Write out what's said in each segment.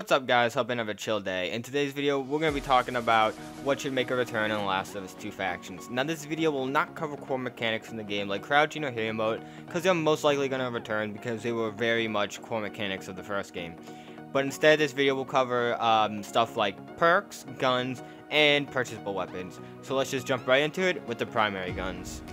What's up guys, hope you have a chill day. In today's video, we're going to be talking about what should make a return in The Last of Us 2 Factions. Now this video will not cover core mechanics in the game like crouching or hero mode, because they're most likely going to return because they were very much core mechanics of the first game. But instead this video will cover stuff like perks, guns, and purchasable weapons. So let's just jump right into it with the primary guns.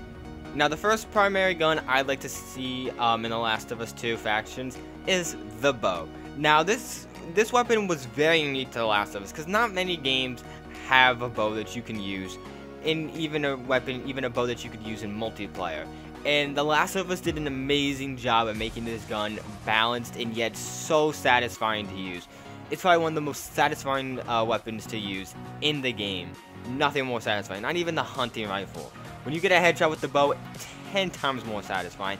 Now the first primary gun I'd like to see in The Last of Us 2 Factions is the bow. Now this weapon was very unique to The Last of Us because not many games have a bow that you can use, in even a bow that you could use in multiplayer. And The Last of Us did an amazing job at making this gun balanced and yet so satisfying to use. It's probably one of the most satisfying weapons to use in the game. Nothing more satisfying, not even the hunting rifle. When you get a headshot with the bow, 10 times more satisfying.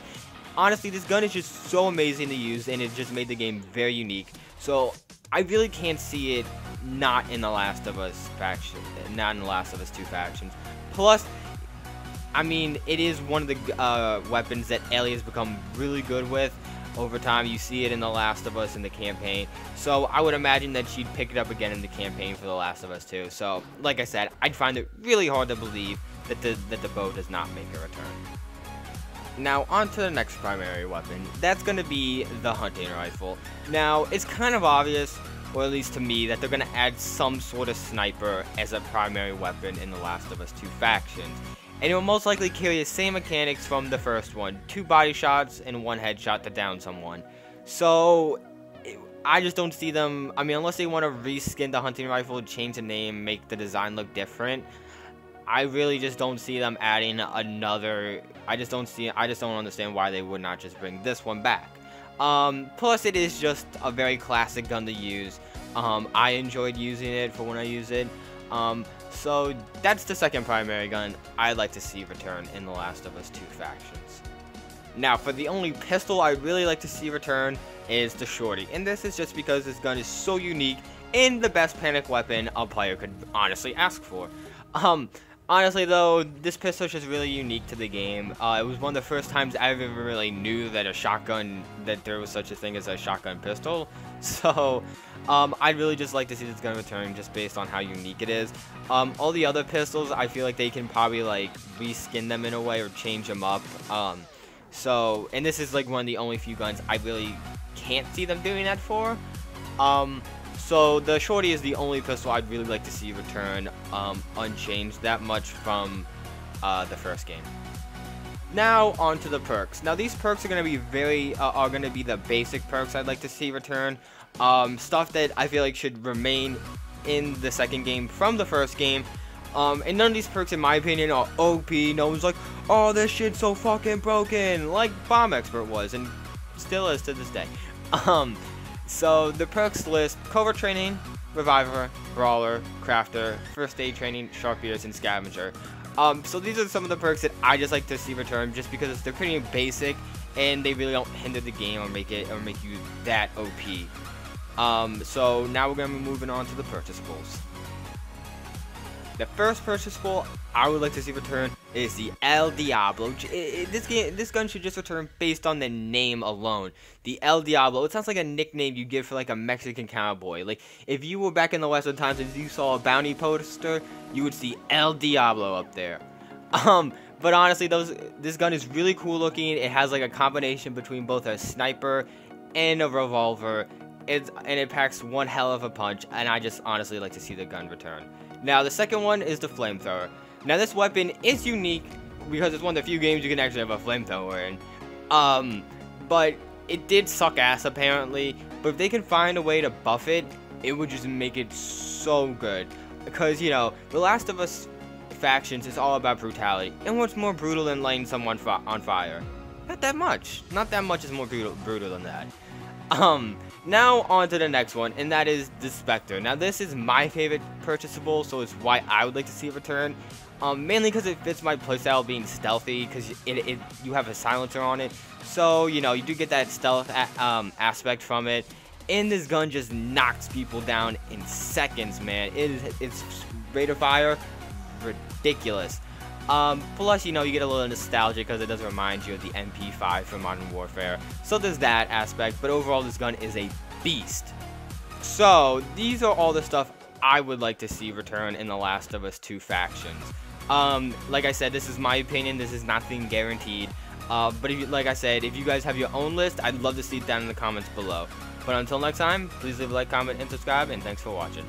Honestly, this gun is just so amazing to use, and it just made the game very unique. So I really can't see it not in The Last of Us faction, not in The Last of Us 2 Factions. Plus, I mean, it is one of the weapons that Ellie has become really good with over time. You see it in The Last of Us in the campaign. So I would imagine that she'd pick it up again in the campaign for The Last of Us 2. So, like I said, I'd find it really hard to believe that the bow does not make a return. Now, on to the next primary weapon. That's going to be the hunting rifle. Now, it's kind of obvious, or at least to me, that they're going to add some sort of sniper as a primary weapon in The Last of Us 2 Factions. And it will most likely carry the same mechanics from the first one. 2 body shots and 1 headshot to down someone. So, I just don't see them, I mean, unless they want to reskin the hunting rifle, change the name, make the design look different. I really just don't see them adding another. I just don't understand why they would not just bring this one back. Plus, it is just a very classic gun to use. I enjoyed using it for when I use it. So that's the second primary gun I'd like to see return in The Last of Us 2 Factions. Now, for the only pistol I'd really like to see return is the Shorty, and this is just because this gun is so unique and the best panic weapon a player could honestly ask for. Honestly though, this pistol is just really unique to the game. It was one of the first times I ever really knew that that there was such a thing as a shotgun pistol. So, I'd really just like to see this gun return just based on how unique it is. All the other pistols, I feel like they can probably like reskin them in a way or change them up. And this is like one of the only few guns I really can't see them doing that for. So the Shorty is the only pistol I'd really like to see return unchanged that much from the first game. Now on to the perks. Now these perks are going to be the basic perks I'd like to see return. Stuff that I feel like should remain in the second game from the first game. And none of these perks, in my opinion, are OP. No one's like, oh, this shit's so fucking broken, like Bomb Expert was, and still is to this day. So the perks list: Covert Training, Reviver, Brawler, Crafter, First Aid Training, Sharp Ears, and Scavenger. So these are some of the perks that I just like to see return, just because they're pretty basic and they really don't hinder the game or make you that OP. So now we're gonna be moving on to the purchasables. The first purchasable I would like to see return is the El Diablo. This gun should just return based on the name alone. The El Diablo. It sounds like a nickname you give for like a Mexican cowboy. Like if you were back in the Western times and you saw a bounty poster, you would see El Diablo up there. But honestly, this gun is really cool looking. It has like a combination between both a sniper and a revolver. And it packs one hell of a punch. And I just honestly like to see the gun return. Now, the second one is the flamethrower. Now, this weapon is unique because it's one of the few games you can actually have a flamethrower in. But it did suck ass, apparently. But if they can find a way to buff it, it would just make it so good. Because, you know, The Last of Us Factions is all about brutality. And what's more brutal than lighting someone on fire? Not that much. Not that much is more brutal than that. Now on to the next one, and that is the Spectre. Now this is my favorite purchasable, so it's why I would like to see it return. Mainly because it fits my playstyle being stealthy, because you have a silencer on it. So, you know, you do get that stealth aspect from it. And this gun just knocks people down in seconds, man. It's rate of fire, ridiculous. Plus, you know, you get a little nostalgia because it does remind you of the MP5 from Modern Warfare. So there's that aspect, but overall this gun is a beast. So these are all the stuff I would like to see return in The Last of Us 2 factions. Like I said, this is my opinion. This is nothing guaranteed. But like I said, if you guys have your own list, I'd love to see it down in the comments below. But until next time, please leave a like, comment, and subscribe, and thanks for watching.